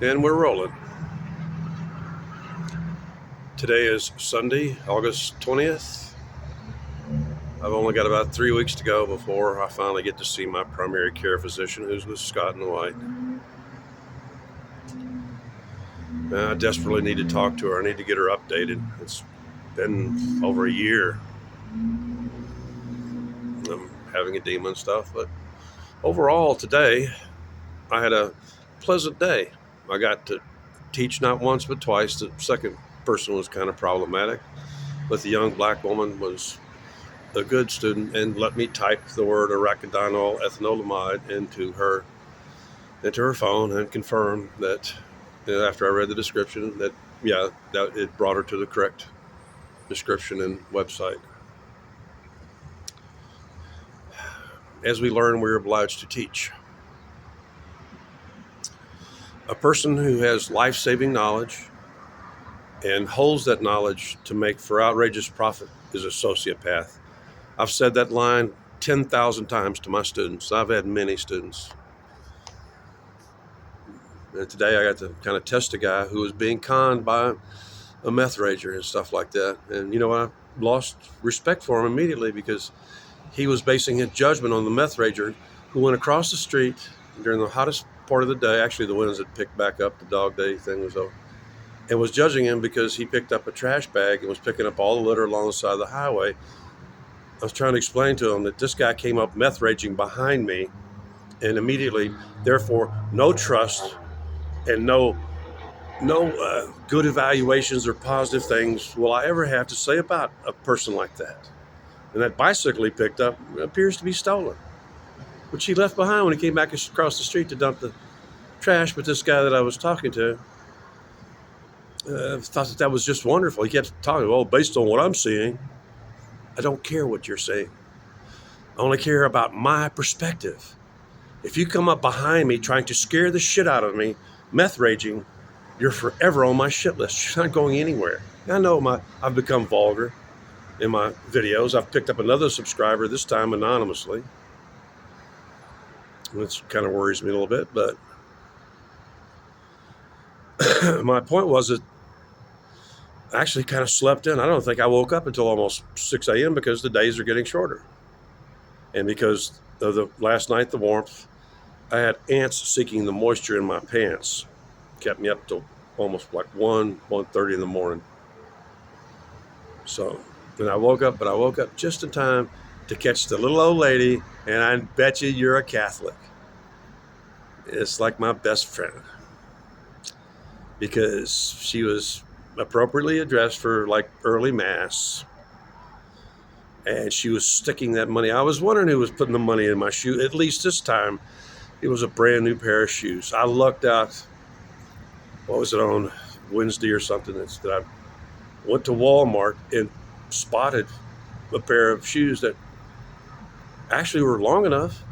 And we're rolling. Today is Sunday, August 20th. I've only got about 3 weeks to go before I finally get to see my primary care physician, who's with Scott and White. I desperately need to talk to her. I need to get her updated. It's been over a year. I'm having edema and stuff, but overall today I had a pleasant day. I got to teach not once but twice. The second person was kind of problematic, but the young black woman was a good student and let me type the word arachidonyl ethanolamide into her phone and confirm that, after I read the description, that that it brought her to the correct description and website. As we learn, we're obliged to teach. A person who has life-saving knowledge and holds that knowledge to make for outrageous profit is a sociopath. I've said that line 10,000 times to my students. I've had many students. And today I got to kind of test a guy who was being conned by a meth rager and stuff like that. And you know, I lost respect for him immediately because he was basing his judgment on the meth rager who went across the street during the hottest part of the day. Actually, the winds had picked back up. The dog day thing was over. And was judging him because he picked up a trash bag and was picking up all the litter along the side of the highway. I was trying to explain to him that this guy came up meth raging behind me, and immediately, therefore, no trust and no good evaluations or positive things will I ever have to say about a person like that. And that bicycle he picked up appears to be stolen, which he left behind when he came back across the street to dump the trash. But this guy that I was talking to thought that was just wonderful. He kept talking, well, based on what I'm seeing, I don't care what you're saying. I only care about my perspective. If you come up behind me trying to scare the shit out of me, meth raging, you're forever on my shit list. You're not going anywhere. I know I've become vulgar in my videos. I've picked up another subscriber, this time anonymously, which kind of worries me a little bit. But my point was that I actually kind of slept in. I don't think I woke up until almost 6 a.m. because the days are getting shorter. And because of the last night, the warmth, I had ants seeking the moisture in my pants. Kept me up till almost like 1:30 in the morning. So, and I woke up just in time to catch the little old lady, and I bet you're a Catholic. It's like my best friend because she was appropriately addressed for like early mass, and she was sticking that money. I was wondering who was putting the money in my shoe. At least this time, it was a brand new pair of shoes. I lucked out. What was it, on Wednesday or something? That I went to Walmart and spotted a pair of shoes that actually were long enough,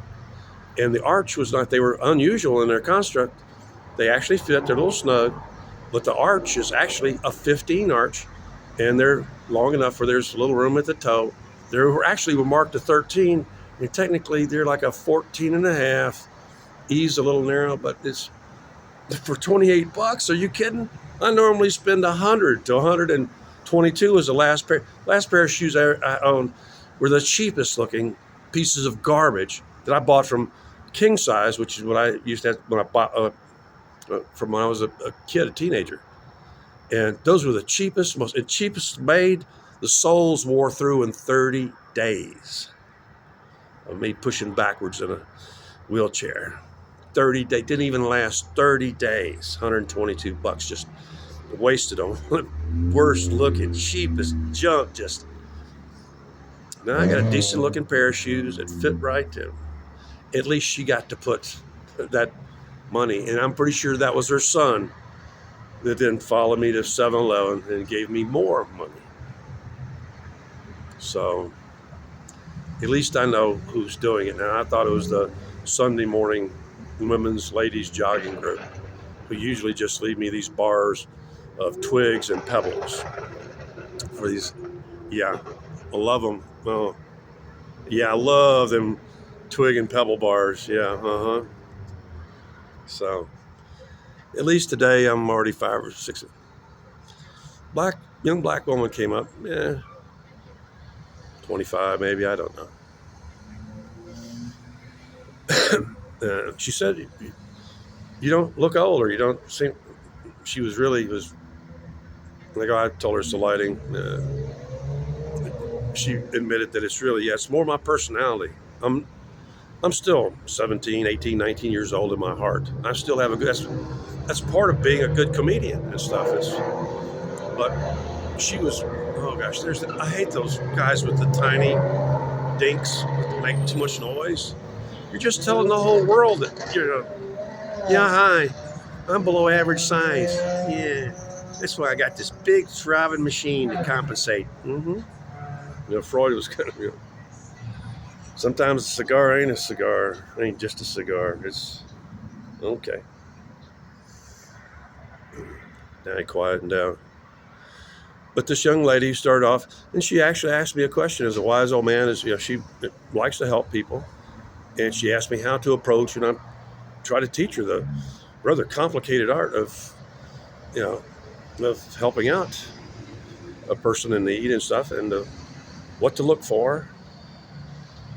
and the arch was not. They were unusual in their construct. They actually fit. They're a little snug, but the arch is actually a 15 arch, and they're long enough where there's a little room at the toe. They were actually marked a 13, and technically they're like a 14 and a half. Ease a little narrow, but it's for $28. Are you kidding? I normally spend $100 to $122 as the last pair of shoes I owned were the cheapest looking pieces of garbage that I bought from King Size, which is what I used to have when I bought from when I was a kid, a teenager. And those were the cheapest made. The soles wore through in 30 days of me pushing backwards in a wheelchair. 30 days, didn't even last 30 days. $122 just wasted on worst looking, cheapest junk. Just now I got a decent looking pair of shoes that fit right to. At least she got to put that money, and I'm pretty sure that was her son that then followed me to 7-Eleven and gave me more money. So at least I know who's doing it now. I thought it was the Sunday morning women's ladies jogging group who usually just leave me these bars of twigs and pebbles for these. Yeah, I love them. Oh, yeah, I love them twig and pebble bars. Yeah, So At least today, I'm already 5 or 6. Young black woman came up, 25 maybe, I don't know. She said, "You don't look old, or you don't seem." She was like, I told her it's the lighting. She admitted that it's really, yeah, it's more my personality. I'm still 17, 18, 19 years old in my heart. I still have a good. That's part of being a good comedian and stuff. But she was, oh gosh, I hate those guys with the tiny dinks that make too much noise. You're just telling the whole world that yeah, hi, I'm below average size. Yeah, that's why I got this big throbbing machine to compensate. Freud was kind of, sometimes a cigar ain't a cigar, ain't just a cigar. It's okay. Now he quieted down. But this young lady started off, and she actually asked me a question. As a wise old man, she likes to help people, and she asked me how to approach, and I try to teach her the rather complicated art of, you know, of helping out a person in need and stuff, and what to look for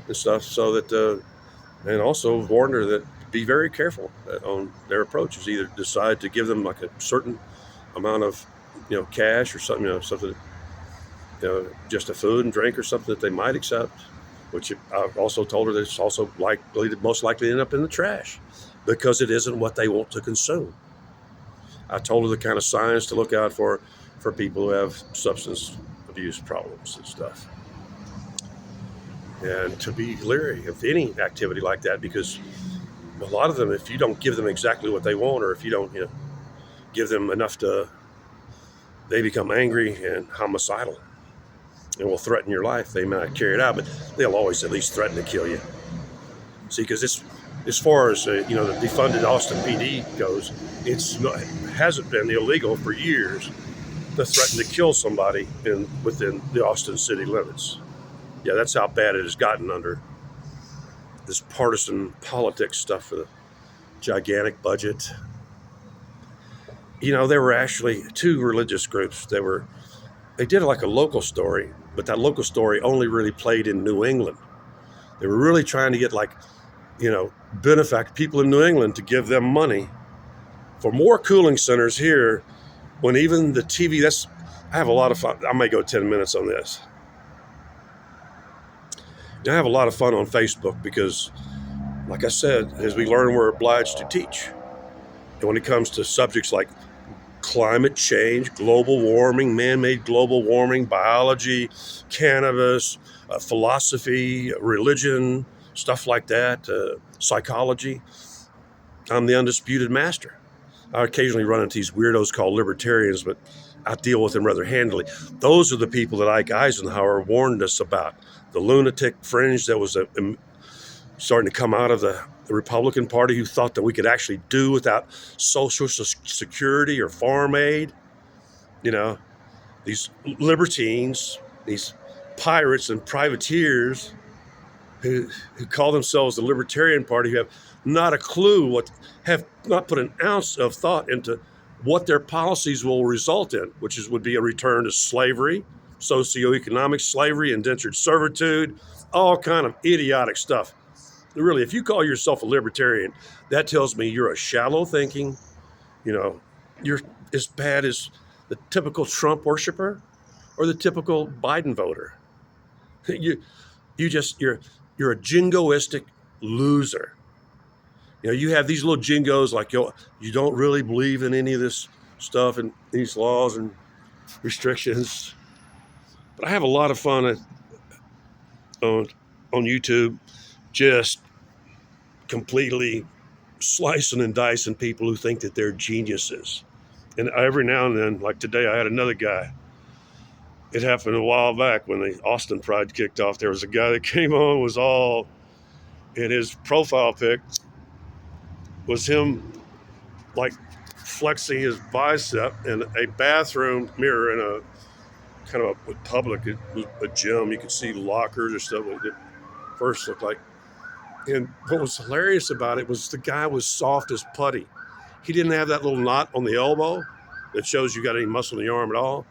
and stuff, so that, and also warned her that be very careful on their approaches. Either decide to give them like a certain amount of, cash or something, something, just a food and drink or something that they might accept, which I've also told her that it's also most likely end up in the trash because it isn't what they want to consume. I told her the kind of signs to look out for people who have substance abuse problems and stuff. And to be leery of any activity like that, because a lot of them, if you don't give them exactly what they want, or if you don't, give them enough they become angry and homicidal and will threaten your life. They might carry it out, but they'll always at least threaten to kill you. See, because it's, as far as the defunded Austin PD goes, it hasn't been illegal for years to threaten to kill somebody within the Austin city limits. Yeah, that's how bad it has gotten under this partisan politics stuff for the gigantic budget. There were actually two religious groups. They did like a local story, but that local story only really played in New England. They were really trying to get people in New England to give them money for more cooling centers here, when even the TV, I have a lot of fun. I may go 10 minutes on this. I have a lot of fun on Facebook because, like I said, as we learn, we're obliged to teach. And when it comes to subjects like climate change, global warming, man-made global warming, biology, cannabis, philosophy, religion, stuff like that, psychology, I'm the undisputed master. I occasionally run into these weirdos called libertarians, but I deal with them rather handily. Those are the people that Ike Eisenhower warned us about. The lunatic fringe that was starting to come out of the Republican Party, who thought that we could actually do without Social Security or farm aid. These libertines, these pirates and privateers who call themselves the Libertarian Party, who have not a clue, have not put an ounce of thought into what their policies will result in, which would be a return to slavery, socioeconomic slavery, indentured servitude, all kind of idiotic stuff. Really, if you call yourself a libertarian, that tells me you're a shallow thinking, you're as bad as the typical Trump worshiper or the typical Biden voter. You're a jingoistic loser. You have these little jingos like you don't really believe in any of this stuff and these laws and restrictions. But I have a lot of fun on YouTube, just completely slicing and dicing people who think that they're geniuses. And every now and then, like today, I had another guy. It happened a while back when the Austin Pride kicked off. There was a guy that came on, was all in his profile pic was him like flexing his bicep in a bathroom mirror in a kind of a public, a gym. You could see lockers or stuff like it first looked like. And what was hilarious about it was the guy was soft as putty. He didn't have that little knot on the elbow that shows you got any muscle in the arm at all.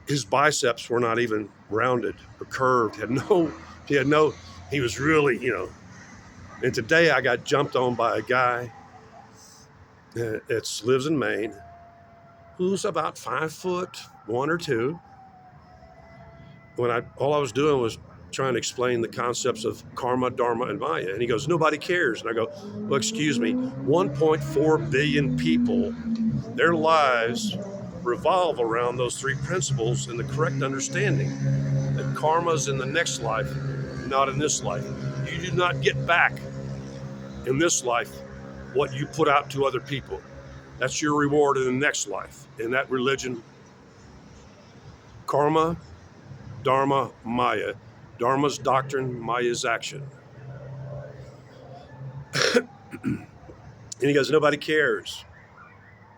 His biceps were not even rounded or curved. He was really, And today I got jumped on by a guy that lives in Maine, who's about 5'1" or 2. All I was doing was trying to explain the concepts of karma, dharma, and maya. And he goes, nobody cares. And I go, well, excuse me, 1.4 billion people, their lives revolve around those three principles and the correct understanding that karma's in the next life, not in this life. You do not get back in this life what you put out to other people. That's your reward in the next life. In that religion, karma, dharma, maya. Dharma's doctrine, maya's action. And he goes, nobody cares.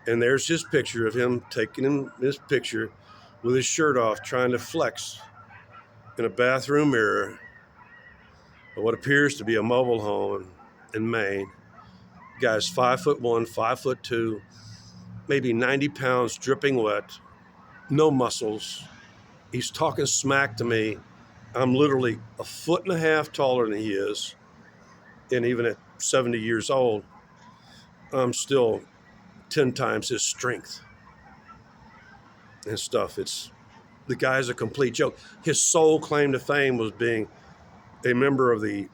And there's his picture of him taking his picture with his shirt off, trying to flex in a bathroom mirror of what appears to be a mobile home in Maine. The guy's 5'1", 5'2", maybe 90 pounds, dripping wet, no muscles. He's talking smack to me. I'm literally 1.5 feet taller than he is. And even at 70 years old, I'm still 10 times his strength and stuff. The guy's a complete joke. His sole claim to fame was being a member of the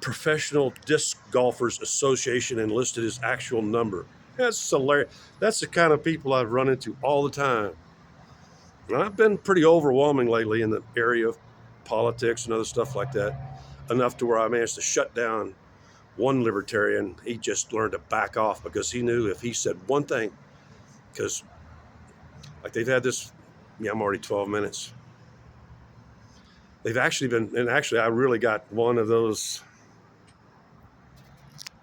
Professional Disc Golfers Association and listed his actual number. That's hilarious. That's the kind of people I've run into all the time. And I've been pretty overwhelming lately in the area of politics and other stuff like that, enough to where I managed to shut down one libertarian. He just learned to back off because he knew if he said one thing, because like they've had this, I'm already 12 minutes. They've actually been, and actually I really got one of those.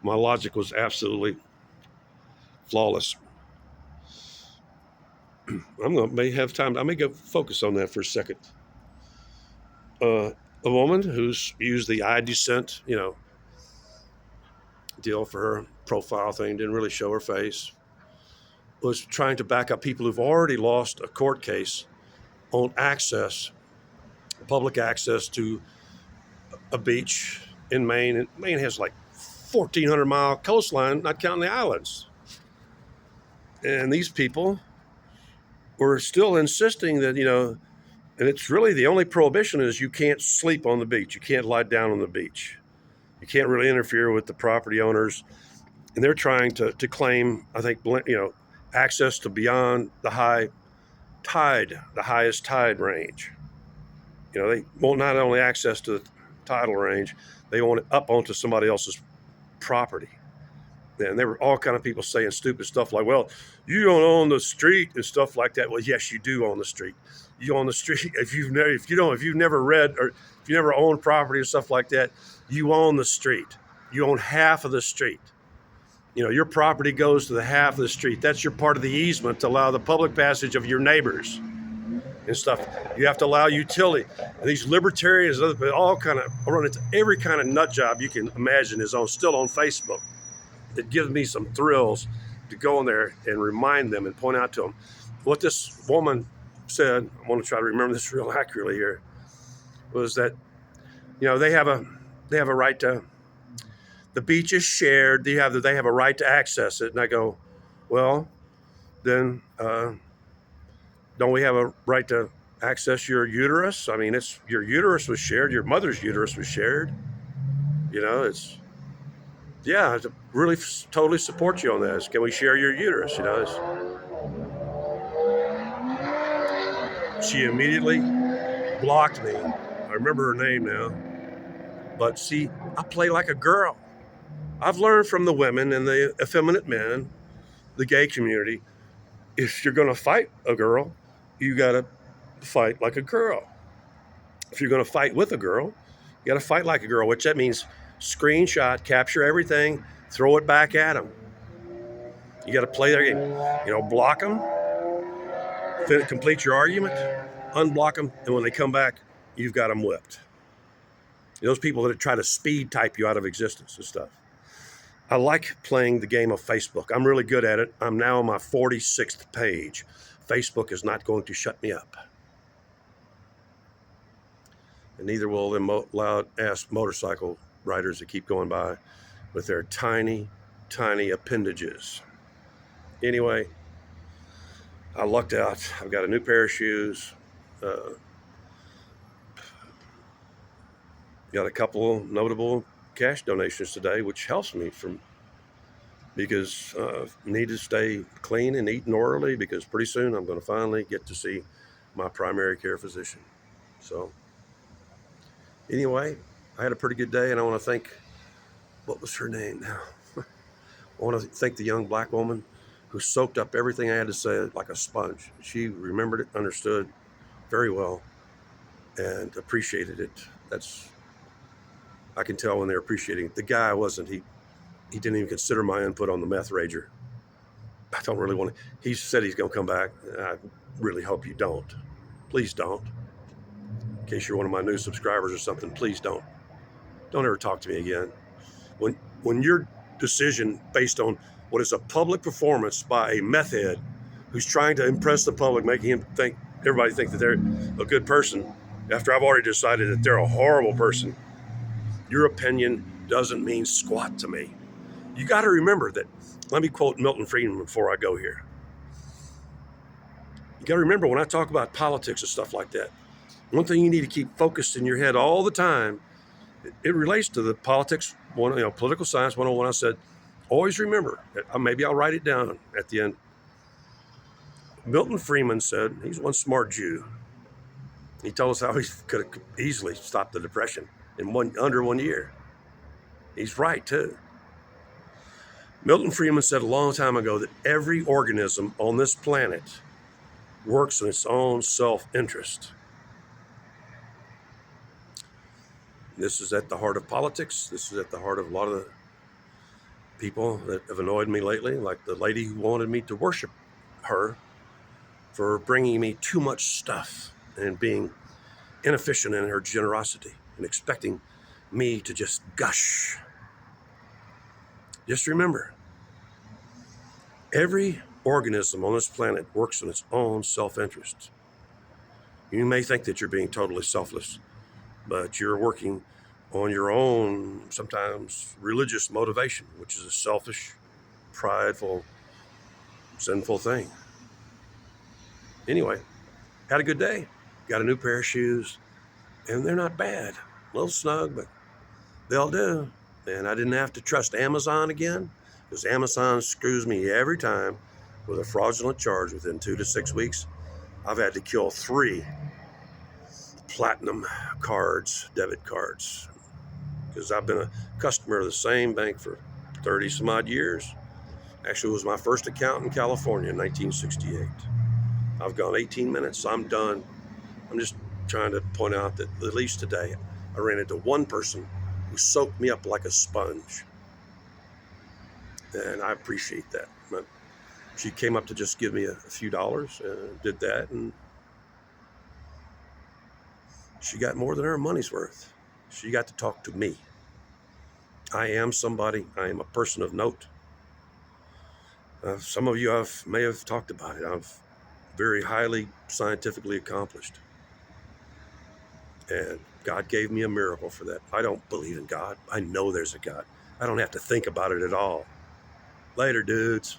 My logic was absolutely flawless. May have time. I may go focus on that for a second. A woman who's used the I dissent, deal for her profile thing, didn't really show her face, was trying to back up people who've already lost a court case on public access to a beach in Maine. And Maine has like 1,400-mile coastline, not counting the islands. And these people were still insisting that, and it's really the only prohibition is you can't sleep on the beach. You can't lie down on the beach. You can't really interfere with the property owners. And they're trying to claim, I think, access to beyond the highest tide range. They want not only access to the tidal range, they want it up onto somebody else's property. And there were all kind of people saying stupid stuff like, well, you don't own the street and stuff like that. Well, yes, you do own the street. You own the street. If you've never read or if you never owned property and stuff like that, you own the street. You own half of the street. Your property goes to the half of the street. That's your part of the easement to allow the public passage of your neighbors and stuff. You have to allow utility. And these libertarians, all kind of run into every kind of nut job you can imagine is still on Facebook. It gives me some thrills to go in there and remind them and point out to them what this woman said. I want to try to remember this real accurately here. Was that they have a right to. The beach is shared. They have a right to access it. And I go, well, then don't we have a right to access your uterus? I mean, your uterus was shared. Your mother's uterus was shared. I really totally support you on that. Can we share your uterus? She immediately blocked me. I remember her name now. But see, I play like a girl. I've learned from the women and the effeminate men, the gay community, if you're going to fight a girl, you got to fight like a girl. If you're going to fight with a girl, you got to fight like a girl, which that means screenshot, capture everything, throw it back at them. You got to play their game. Block them, complete your argument, unblock them, and when they come back, you've got them whipped. Those people that try to speed type you out of existence and stuff. I like playing the game of Facebook. I'm really good at it. I'm now on my 46th page. Facebook is not going to shut me up. And neither will them loud-ass motorcycle riders that keep going by with their tiny, tiny appendages. Anyway, I lucked out. I've got a new pair of shoes. Got a couple notable cash donations today, which helps me because need to stay clean and eating orally, because pretty soon I'm going to finally get to see my primary care physician. So anyway, I had a pretty good day, and I want to thank, what was her name now? I want to thank the young black woman who soaked up everything I had to say like a sponge. She remembered it, understood very well, and appreciated it. I can tell when they're appreciating it. The guy wasn't. He didn't even consider my input on the meth rager. I don't really want to. He said he's going to come back. I really hope you don't. Please don't. In case you're one of my new subscribers or something, please don't. Don't ever talk to me again. When your decision based on what is a public performance by a meth head who's trying to impress the public, making everybody think that they're a good person, after I've already decided that they're a horrible person, your opinion doesn't mean squat to me. You got to remember that. Let me quote Milton Friedman before I go here. You got to remember, when I talk about politics and stuff like that, one thing you need to keep focused in your head all the time, it relates to the politics, political science 101. I said, always remember, maybe I'll write it down at the end. Milton Friedman said, he's one smart Jew. He told us how he could have easily stopped the Depression in under 1 year. He's right, too. Milton Friedman said a long time ago that every organism on this planet works in its own self-interest. This is at the heart of politics. This is at the heart of a lot of the people that have annoyed me lately, like the lady who wanted me to worship her for bringing me too much stuff and being inefficient in her generosity and expecting me to just gush. Just remember, every organism on this planet works in its own self-interest. You may think that you're being totally selfless, but you're working on your own, sometimes religious motivation, which is a selfish, prideful, sinful thing. Anyway, had a good day. Got a new pair of shoes, and they're not bad. A little snug, but they'll do. And I didn't have to trust Amazon again, because Amazon screws me every time with a fraudulent charge within 2 to 6 weeks. I've had to kill 3 platinum cards, debit cards, because I've been a customer of the same bank for 30 some odd years. Actually, it was my first account in California in 1968. I've gone 18 minutes. I'm done. I'm just trying to point out that at least today I ran into one person who soaked me up like a sponge. And I appreciate that. But she came up to just give me a few dollars and did that. And she got more than her money's worth. She got to talk to me. I am somebody. I am a person of note. Some of you may have talked about it. I'm very highly scientifically accomplished. And God gave me a miracle for that. I don't believe in God. I know there's a God. I don't have to think about it at all. Later, dudes.